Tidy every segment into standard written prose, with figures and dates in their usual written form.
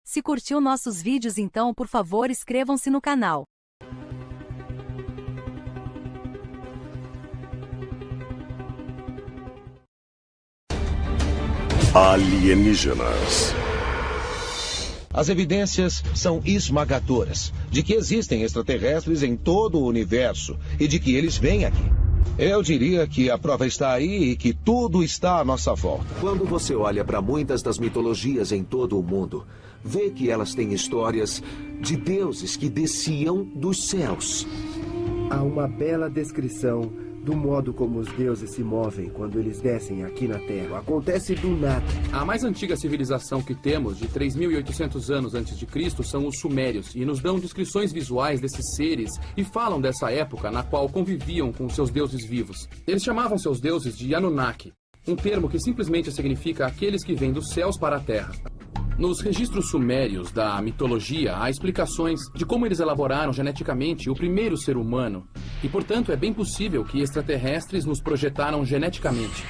Se curtiu nossos vídeos, então por favor inscrevam-se no canal. Alienígenas. As evidências são esmagadoras de que existem extraterrestres em todo o universo e de que eles vêm aqui. Eu diria que a prova está aí e que tudo está à nossa volta. Quando você olha para muitas das mitologias em todo o mundo, vê que elas têm histórias de deuses que desciam dos céus. Há uma bela descrição do modo como os deuses se movem quando eles descem aqui na Terra. Acontece do nada. A mais antiga civilização que temos, de 3.800 anos antes de Cristo, são os sumérios, e nos dão descrições visuais desses seres e falam dessa época na qual conviviam com seus deuses vivos. Eles chamavam seus deuses de Anunnaki, um termo que simplesmente significa aqueles que vêm dos céus para a Terra. Nos registros sumérios da mitologia, há explicações de como eles elaboraram geneticamente o primeiro ser humano. E, portanto, é bem possível que extraterrestres nos projetaram geneticamente.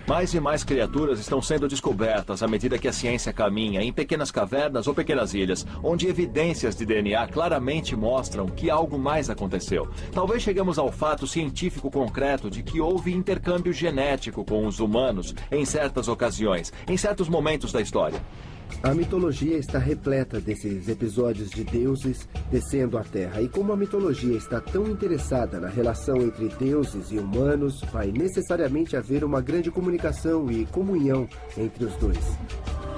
Mais e mais criaturas estão sendo descobertas à medida que a ciência caminha em pequenas cavernas ou pequenas ilhas, onde evidências de DNA claramente mostram que algo mais aconteceu. Talvez chegamos ao fato científico concreto de que houve intercâmbio genético com os humanos em certas ocasiões, em certos momentos da história. A mitologia está repleta desses episódios de deuses descendo à Terra. E como a mitologia está tão interessada na relação entre deuses e humanos, vai necessariamente haver uma grande comunicação e comunhão entre os dois.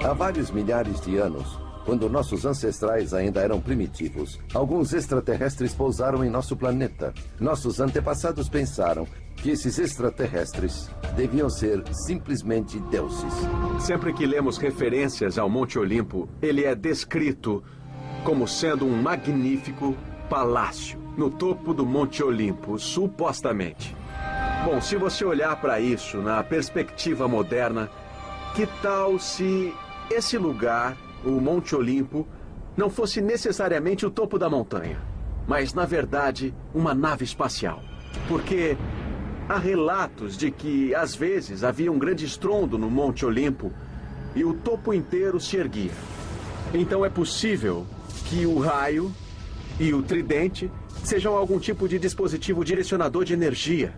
Há vários milhares de anos, quando nossos ancestrais ainda eram primitivos, alguns extraterrestres pousaram em nosso planeta. Nossos antepassados pensaram que esses extraterrestres deviam ser simplesmente deuses. Sempre que lemos referências ao Monte Olimpo, ele é descrito como sendo um magnífico palácio no topo do Monte Olimpo, supostamente. Bom, se você olhar para isso na perspectiva moderna, que tal se esse lugar, o Monte Olimpo, não fosse necessariamente o topo da montanha, mas, na verdade, uma nave espacial? Porque há relatos de que, às vezes, havia um grande estrondo no Monte Olimpo e o topo inteiro se erguia. Então é possível que o raio e o tridente sejam algum tipo de dispositivo direcionador de energia.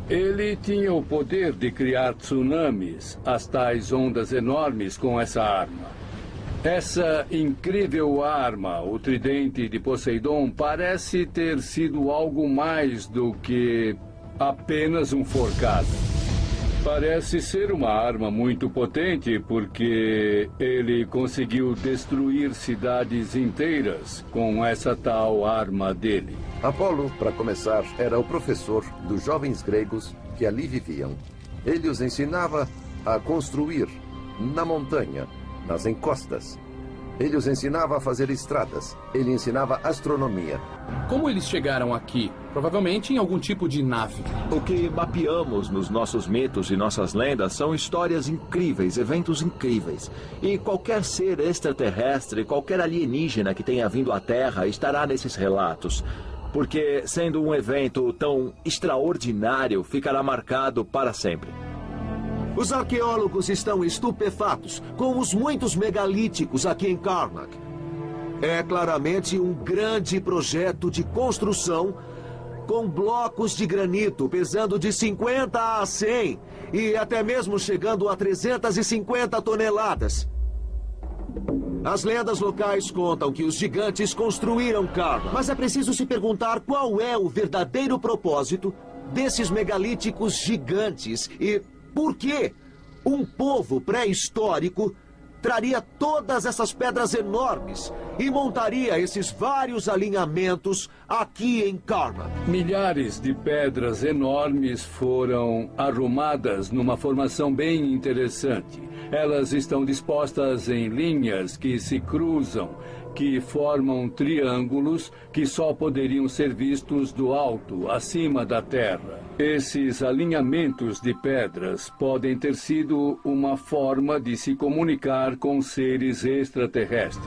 Ele tinha o poder de criar tsunamis, as tais ondas enormes, com essa arma. Essa incrível arma, o tridente de Poseidon, parece ter sido algo mais do que apenas um forcado. Parece ser uma arma muito potente porque ele conseguiu destruir cidades inteiras com essa tal arma dele. Apolo, para começar, era o professor dos jovens gregos que ali viviam. Ele os ensinava a construir na montanha, nas encostas. Ele os ensinava a fazer estradas. Ele ensinava astronomia. Como eles chegaram aqui? Provavelmente em algum tipo de nave. O que mapeamos nos nossos mitos e nossas lendas são histórias incríveis, eventos incríveis. E qualquer ser extraterrestre, qualquer alienígena que tenha vindo à Terra estará nesses relatos. Porque, sendo um evento tão extraordinário, ficará marcado para sempre. Os arqueólogos estão estupefatos com os muitos megalíticos aqui em Karnak. É claramente um grande projeto de construção com blocos de granito pesando de 50 a 100 e até mesmo chegando a 350 toneladas. As lendas locais contam que os gigantes construíram Karnak. Mas é preciso se perguntar qual é o verdadeiro propósito desses megalíticos gigantes e por que um povo pré-histórico traria todas essas pedras enormes e montaria esses vários alinhamentos aqui em Karnak. Milhares de pedras enormes foram arrumadas numa formação bem interessante. Elas estão dispostas em linhas que se cruzam, que formam triângulos que só poderiam ser vistos do alto, acima da terra. Esses alinhamentos de pedras podem ter sido uma forma de se comunicar com seres extraterrestres.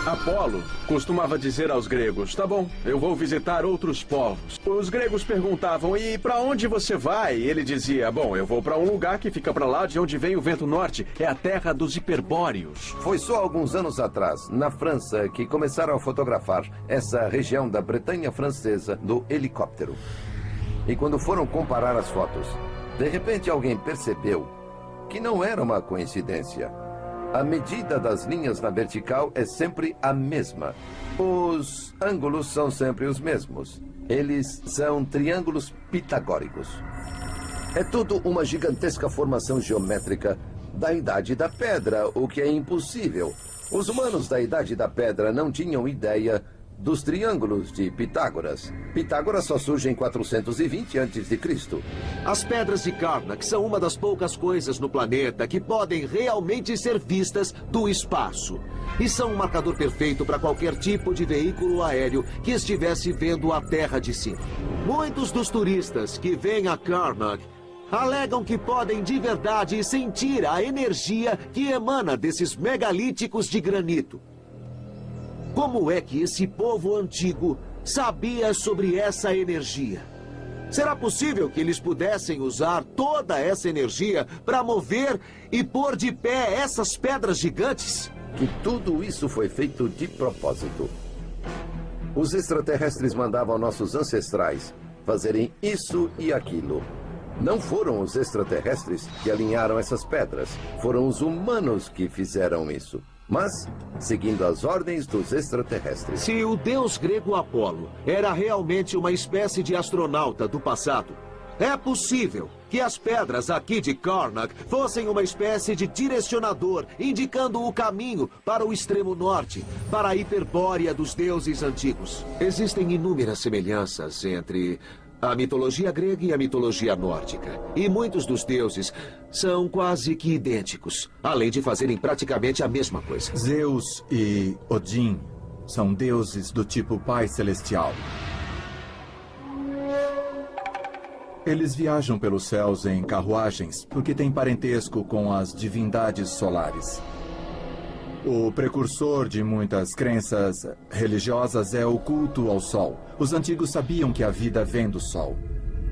Apolo costumava dizer aos gregos: tá bom, eu vou visitar outros povos. Os gregos perguntavam: e para onde você vai? E ele dizia: bom, eu vou para um lugar que fica para lá de onde vem o vento norte. É a terra dos hiperbóreos. Foi só alguns anos atrás, na França, que começaram a fotografar essa região da Bretanha francesa do helicóptero. E quando foram comparar as fotos, de repente alguém percebeu que não era uma coincidência. A medida das linhas na vertical é sempre a mesma. Os ângulos são sempre os mesmos. Eles são triângulos pitagóricos. É tudo uma gigantesca formação geométrica da Idade da Pedra, o que é impossível. Os humanos da Idade da Pedra não tinham ideia dos triângulos de Pitágoras. Pitágoras só surge em 420 a.C. As pedras de Karnak são uma das poucas coisas no planeta que podem realmente ser vistas do espaço. E são um marcador perfeito para qualquer tipo de veículo aéreo que estivesse vendo a Terra de cima. Muitos dos turistas que vêm a Karnak alegam que podem de verdade sentir a energia que emana desses megalíticos de granito. Como é que esse povo antigo sabia sobre essa energia? Será possível que eles pudessem usar toda essa energia para mover e pôr de pé essas pedras gigantes? Que tudo isso foi feito de propósito. Os extraterrestres mandavam nossos ancestrais fazerem isso e aquilo. Não foram os extraterrestres que alinharam essas pedras, foram os humanos que fizeram isso. Mas, seguindo as ordens dos extraterrestres. Se o deus grego Apolo era realmente uma espécie de astronauta do passado, é possível que as pedras aqui de Karnak fossem uma espécie de direcionador, indicando o caminho para o extremo norte, para a Hiperbórea dos deuses antigos. Existem inúmeras semelhanças entre a mitologia grega e a mitologia nórdica. E muitos dos deuses são quase que idênticos, além de fazerem praticamente a mesma coisa. Zeus e Odin são deuses do tipo Pai Celestial. Eles viajam pelos céus em carruagens porque têm parentesco com as divindades solares. O precursor de muitas crenças religiosas é o culto ao Sol. Os antigos sabiam que a vida vem do Sol.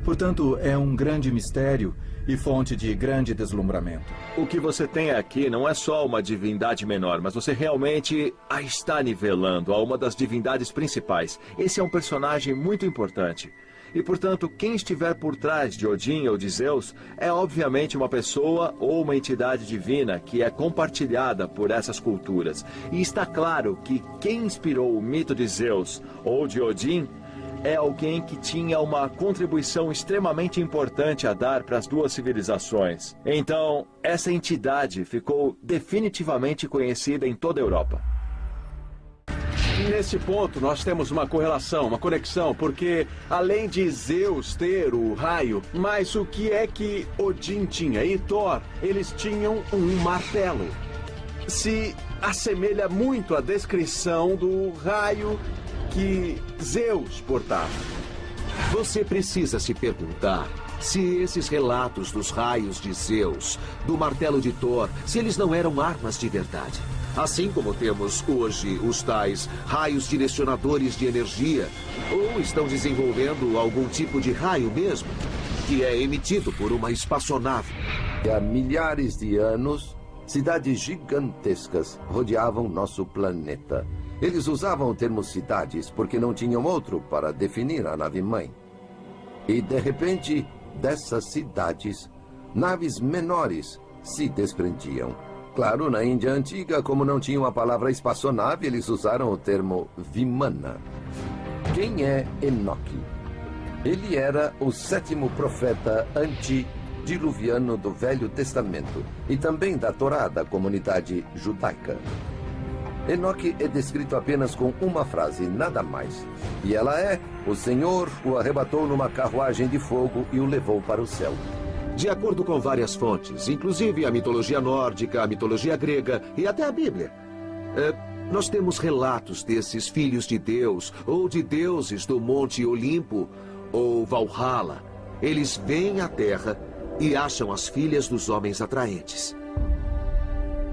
Portanto, é um grande mistério e fonte de grande deslumbramento. O que você tem aqui não é só uma divindade menor, mas você realmente a está nivelando a uma das divindades principais. Esse é um personagem muito importante. E, portanto, quem estiver por trás de Odin ou de Zeus é obviamente uma pessoa ou uma entidade divina que é compartilhada por essas culturas. E está claro que quem inspirou o mito de Zeus ou de Odin é alguém que tinha uma contribuição extremamente importante a dar para as duas civilizações. Então, essa entidade ficou definitivamente conhecida em toda a Europa. Nesse ponto, nós temos uma correlação, uma conexão, porque além de Zeus ter o raio, mas o que é que Odin tinha e Thor? Eles tinham um martelo. Se assemelha muito à descrição do raio que Zeus portava. Você precisa se perguntar se esses relatos dos raios de Zeus, do martelo de Thor, se eles não eram armas de verdade. Assim como temos hoje os tais raios direcionadores de energia, ou estão desenvolvendo algum tipo de raio mesmo, que é emitido por uma espaçonave. Há milhares de anos, cidades gigantescas rodeavam nosso planeta. Eles usavam o termo cidades porque não tinham outro para definir a nave-mãe. E, de repente, dessas cidades, naves menores se desprendiam. Claro, na Índia Antiga, como não tinham a palavra espaçonave, eles usaram o termo Vimana. Quem é Enoque? Ele era o 7º profeta antediluviano do Velho Testamento e também da Torá, da comunidade judaica. Enoque é descrito apenas com uma frase, nada mais. E ela é: o Senhor o arrebatou numa carruagem de fogo e o levou para o céu. De acordo com várias fontes, inclusive a mitologia nórdica, a mitologia grega e até a Bíblia, nós temos relatos desses filhos de Deus ou de deuses do Monte Olimpo ou Valhalla. Eles vêm à Terra e acham as filhas dos homens atraentes.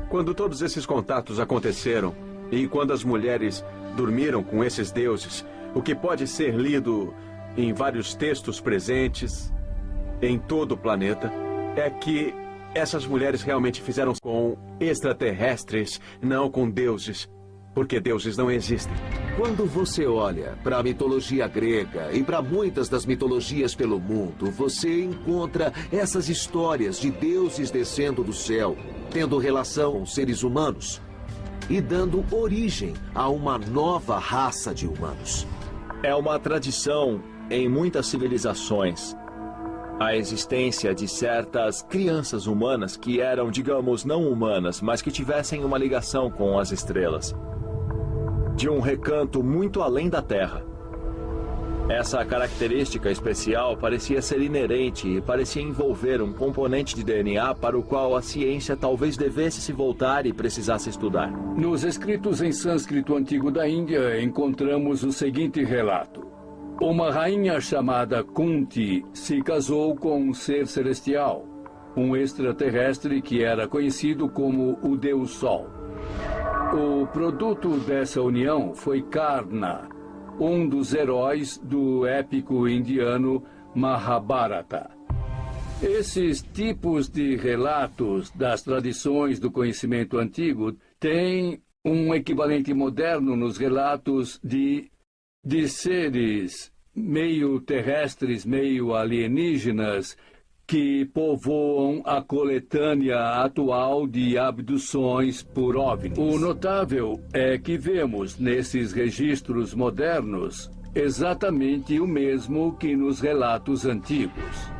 Quando todos esses contatos aconteceram, E quando as mulheres dormiram com esses deuses, o que pode ser lido em vários textos presentes em todo o planeta é que essas mulheres realmente fizeram com extraterrestres, não com deuses, porque deuses não existem. Quando você olha para a mitologia grega e para muitas das mitologias pelo mundo, você encontra essas histórias de deuses descendo do céu, tendo relação com seres humanos e dando origem a uma nova raça de humanos. É uma tradição em muitas civilizações a existência de certas crianças humanas que eram, digamos, não humanas, mas que tivessem uma ligação com as estrelas, de um recanto muito além da Terra. Essa característica especial parecia ser inerente e parecia envolver um componente de DNA para o qual a ciência talvez devesse se voltar e precisasse estudar. Nos escritos em sânscrito antigo da Índia, encontramos o seguinte relato. Uma rainha chamada Kunti se casou com um ser celestial, um extraterrestre que era conhecido como o Deus Sol. O produto dessa união foi Karna, um dos heróis do épico indiano Mahabharata. Esses tipos de relatos das tradições do conhecimento antigo têm um equivalente moderno nos relatos de seres meio terrestres, meio alienígenas, que povoam a coletânea atual de abduções por OVNIs. O notável é que vemos nesses registros modernos exatamente o mesmo que nos relatos antigos.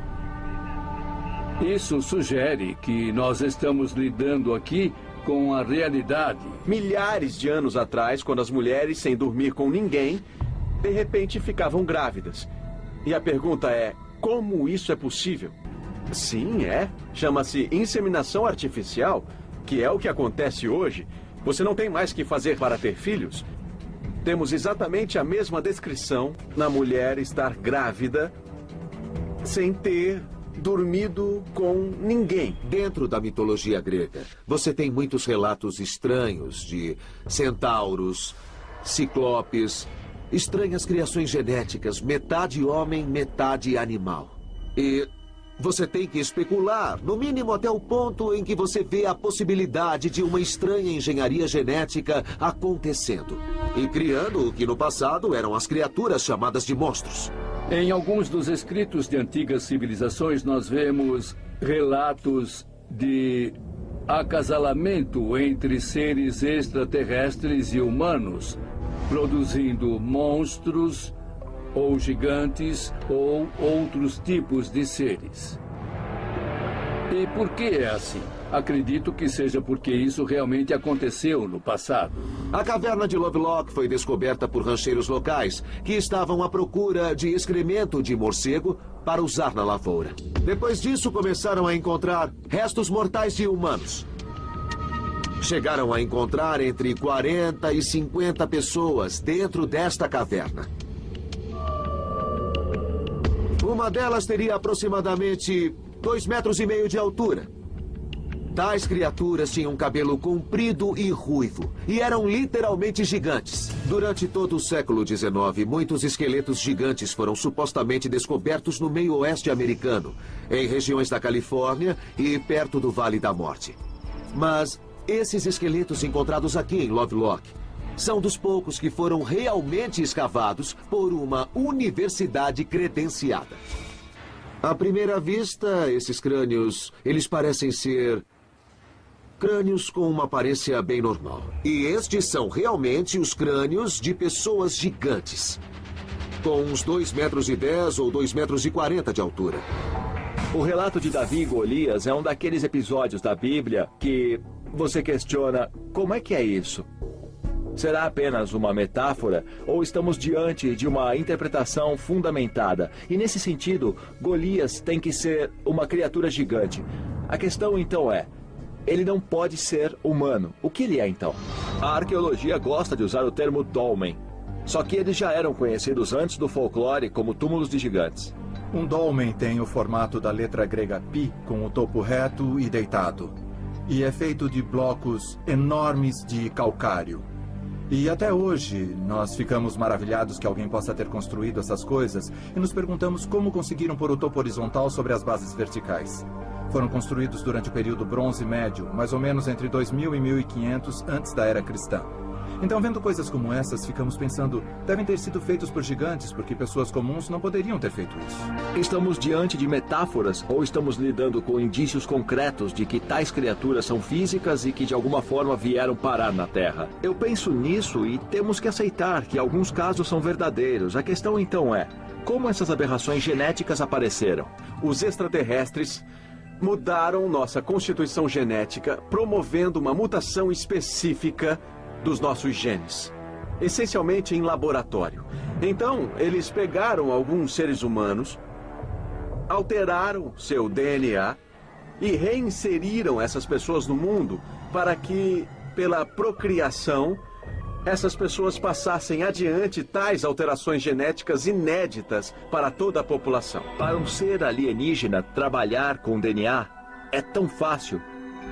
Isso sugere que nós estamos lidando aqui com a realidade. Milhares de anos atrás, quando as mulheres, sem dormir com ninguém, de repente ficavam grávidas. E a pergunta é, como isso é possível? Sim, é. Chama-se inseminação artificial, que é o que acontece hoje. Você não tem mais que fazer para ter filhos. Temos exatamente a mesma descrição na mulher estar grávida sem ter dormido com ninguém. Dentro da mitologia grega, você tem muitos relatos estranhos de centauros, ciclopes, estranhas criações genéticas, metade homem, metade animal. E você tem que especular, no mínimo até o ponto em que você vê a possibilidade de uma estranha engenharia genética acontecendo e criando o que no passado eram as criaturas chamadas de monstros. Em alguns dos escritos de antigas civilizações, nós vemos relatos de acasalamento entre seres extraterrestres e humanos, produzindo monstros, ou gigantes, ou outros tipos de seres. E por que é assim? Acredito que seja porque isso realmente aconteceu no passado. A caverna de Lovelock foi descoberta por rancheiros locais que estavam à procura de excremento de morcego para usar na lavoura. Depois disso, começaram a encontrar restos mortais de humanos. Chegaram a encontrar entre 40 e 50 pessoas dentro desta caverna. Uma delas teria aproximadamente 2,5 metros de altura. Tais criaturas tinham cabelo comprido e ruivo, e eram literalmente gigantes. Durante todo o século XIX, muitos esqueletos gigantes foram supostamente descobertos no meio oeste americano, em regiões da Califórnia e perto do Vale da Morte. Mas esses esqueletos encontrados aqui em Lovelock são dos poucos que foram realmente escavados por uma universidade credenciada. À primeira vista, esses crânios, eles parecem ser crânios com uma aparência bem normal. E estes são realmente os crânios de pessoas gigantes, com uns 2,10 metros ou 2,40 metros de altura. O relato de Davi e Golias é um daqueles episódios da Bíblia que você questiona como é que é isso? Será apenas uma metáfora ou estamos diante de uma interpretação fundamentada? E nesse sentido, Golias tem que ser uma criatura gigante. A questão então é, ele não pode ser humano. O que ele é então? A arqueologia gosta de usar o termo dolmen, só que eles já eram conhecidos antes do folclore como túmulos de gigantes. Um dolmen tem o formato da letra grega pi, com o topo reto e deitado. E é feito de blocos enormes de calcário. E até hoje, nós ficamos maravilhados que alguém possa ter construído essas coisas e nos perguntamos como conseguiram pôr o topo horizontal sobre as bases verticais. Foram construídos durante o período Bronze Médio, mais ou menos entre 2000 e 1500 antes da Era Cristã. Então, vendo coisas como essas, ficamos pensando, devem ter sido feitos por gigantes, porque pessoas comuns não poderiam ter feito isso. Estamos diante de metáforas ou estamos lidando com indícios concretos de que tais criaturas são físicas e que de alguma forma vieram parar na Terra? Eu penso nisso e temos que aceitar que alguns casos são verdadeiros. A questão então é, como essas aberrações genéticas apareceram? Os extraterrestres mudaram nossa constituição genética, promovendo uma mutação específica dos nossos genes, essencialmente em laboratório. Então, eles pegaram alguns seres humanos, alteraram seu DNA e reinseriram essas pessoas no mundo para que, pela procriação, essas pessoas passassem adiante tais alterações genéticas inéditas para toda a população. Para um ser alienígena trabalhar com DNA é tão fácil.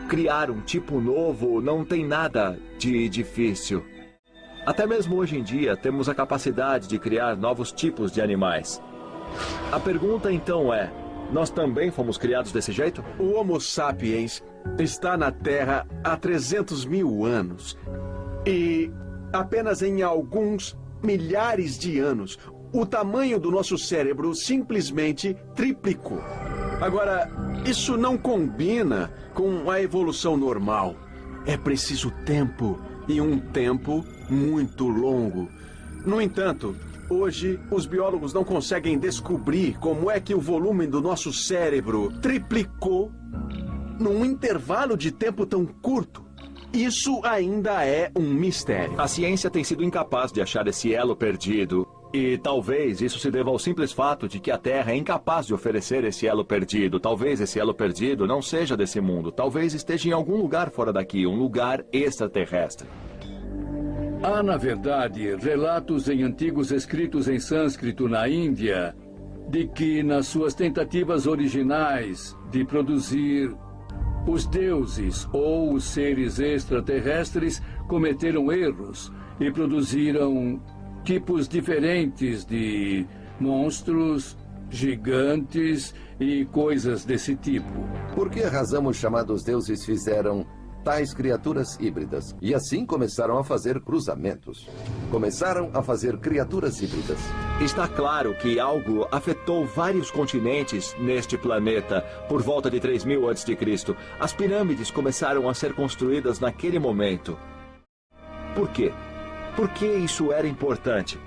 Criar um tipo novo não tem nada de difícil. Até mesmo hoje em dia temos a capacidade de criar novos tipos de animais. A pergunta então é, nós também fomos criados desse jeito? O Homo sapiens está na Terra há 300 mil anos. E apenas em alguns milhares de anos, o tamanho do nosso cérebro simplesmente triplicou. Agora, isso não combina com a evolução normal. É preciso tempo, e um tempo muito longo. No entanto, hoje os biólogos não conseguem descobrir como é que o volume do nosso cérebro triplicou num intervalo de tempo tão curto. Isso ainda é um mistério. A ciência tem sido incapaz de achar esse elo perdido. E talvez isso se deva ao simples fato de que a Terra é incapaz de oferecer esse elo perdido. Talvez esse elo perdido não seja desse mundo. Talvez esteja em algum lugar fora daqui, um lugar extraterrestre. Há, na verdade, relatos em antigos escritos em sânscrito na Índia de que, nas suas tentativas originais de produzir os deuses ou os seres extraterrestres, cometeram erros e produziram tipos diferentes de monstros, gigantes e coisas desse tipo. Por que razão os chamados deuses fizeram tais criaturas híbridas? E assim começaram a fazer cruzamentos. Começaram a fazer criaturas híbridas. Está claro que algo afetou vários continentes neste planeta por volta de 3000 a.C. As pirâmides começaram a ser construídas naquele momento. Por quê? Por que isso era importante?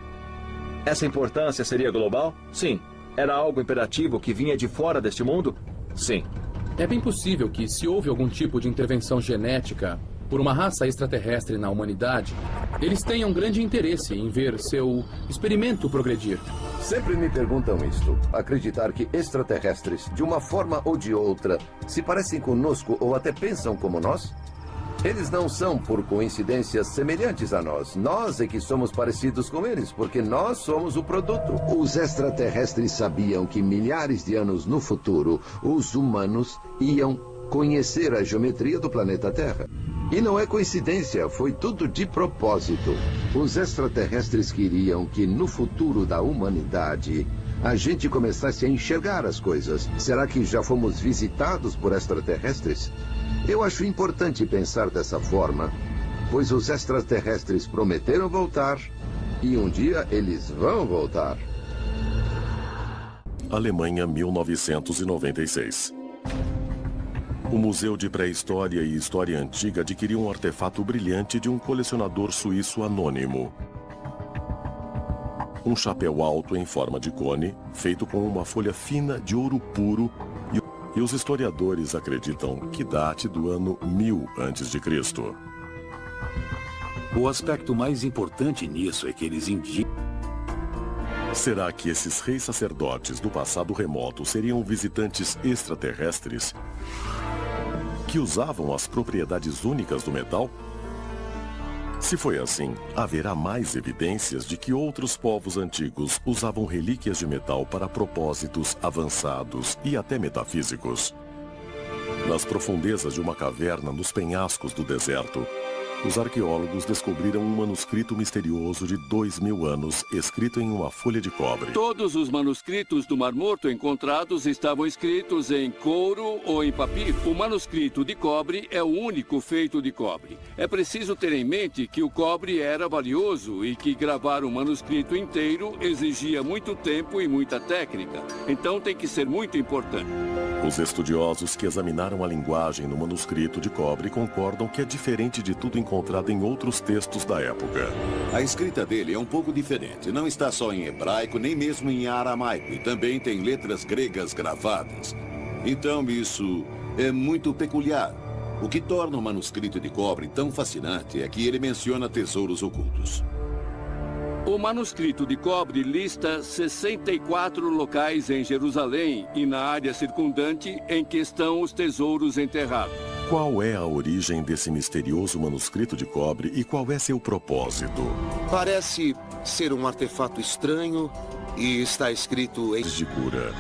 Essa importância seria global? Sim. Era algo imperativo que vinha de fora deste mundo? Sim. É bem possível que, se houve algum tipo de intervenção genética por uma raça extraterrestre na humanidade, eles tenham grande interesse em ver seu experimento progredir. Sempre me perguntam isto. Acreditar que extraterrestres, de uma forma ou de outra, se parecem conosco ou até pensam como nós? Eles não são, por coincidência, semelhantes a nós. Nós é que somos parecidos com eles, porque nós somos o produto. Os extraterrestres sabiam que milhares de anos no futuro, os humanos iam conhecer a geometria do planeta Terra. E não é coincidência, foi tudo de propósito. Os extraterrestres queriam que, no futuro da humanidade, a gente começasse a enxergar as coisas. Será que já fomos visitados por extraterrestres? Eu acho importante pensar dessa forma, pois os extraterrestres prometeram voltar e um dia eles vão voltar. Alemanha, 1996. O Museu de Pré-História e História Antiga adquiriu um artefato brilhante de um colecionador suíço anônimo. Um chapéu alto em forma de cone, feito com uma folha fina de ouro puro, e os historiadores acreditam que date do ano 1000 a.C. O aspecto mais importante nisso é que eles indicam. Será que esses reis sacerdotes do passado remoto seriam visitantes extraterrestres que usavam as propriedades únicas do metal? Se foi assim, haverá mais evidências de que outros povos antigos usavam relíquias de metal para propósitos avançados e até metafísicos. Nas profundezas de uma caverna nos penhascos do deserto, Os arqueólogos descobriram um manuscrito misterioso de 2000 anos, escrito em uma folha de cobre. Todos os manuscritos do Mar Morto encontrados estavam escritos em couro ou em papiro. O manuscrito de cobre é o único feito de cobre. É preciso ter em mente que o cobre era valioso e que gravar um manuscrito inteiro exigia muito tempo e muita técnica. Então tem que ser muito importante. Os estudiosos que examinaram a linguagem no manuscrito de cobre concordam que é diferente de tudo encontrado em outros textos da época. A escrita dele é um pouco diferente. Não está só em hebraico, nem mesmo em aramaico. E também tem letras gregas gravadas. Então isso é muito peculiar. O que torna o manuscrito de cobre tão fascinante é que ele menciona tesouros ocultos. O manuscrito de cobre lista 64 locais em Jerusalém e na área circundante em que estão os tesouros enterrados. Qual é a origem desse misterioso manuscrito de cobre e qual é seu propósito? Parece ser um artefato estranho e está escrito em... de cura.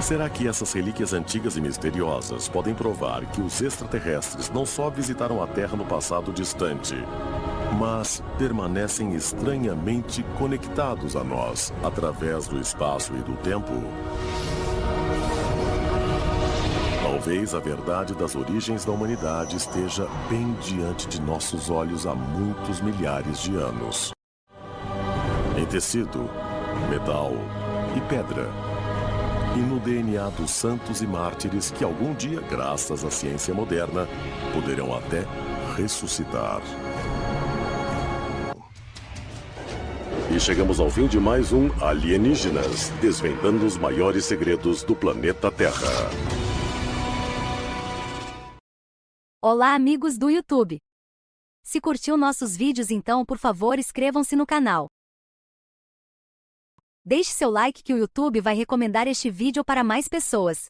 Será que essas relíquias antigas e misteriosas podem provar que os extraterrestres não só visitaram a Terra no passado distante, mas permanecem estranhamente conectados a nós através do espaço e do tempo? Talvez a verdade das origens da humanidade esteja bem diante de nossos olhos há muitos milhares de anos. Em tecido, metal e pedra. E no DNA dos santos e mártires que algum dia, graças à ciência moderna, poderão até ressuscitar. E chegamos ao fim de mais um Alienígenas, desvendando os maiores segredos do planeta Terra. Olá, amigos do YouTube! Se curtiu nossos vídeos, então, por favor, inscrevam-se no canal. Deixe seu like que o YouTube vai recomendar este vídeo para mais pessoas.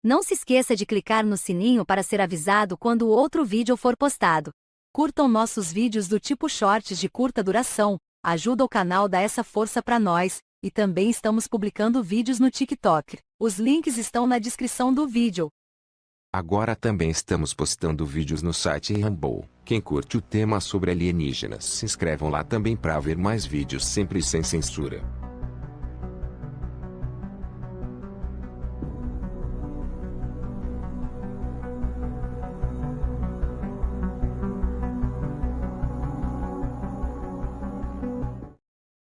Não se esqueça de clicar no sininho para ser avisado quando o outro vídeo for postado. Curtam nossos vídeos do tipo shorts de curta duração, ajuda o canal a dar essa força para nós, e também estamos publicando vídeos no TikTok. Os links estão na descrição do vídeo. Agora também estamos postando vídeos no site Rumble. Quem curte o tema sobre alienígenas, se inscrevam lá também para ver mais vídeos sempre sem censura.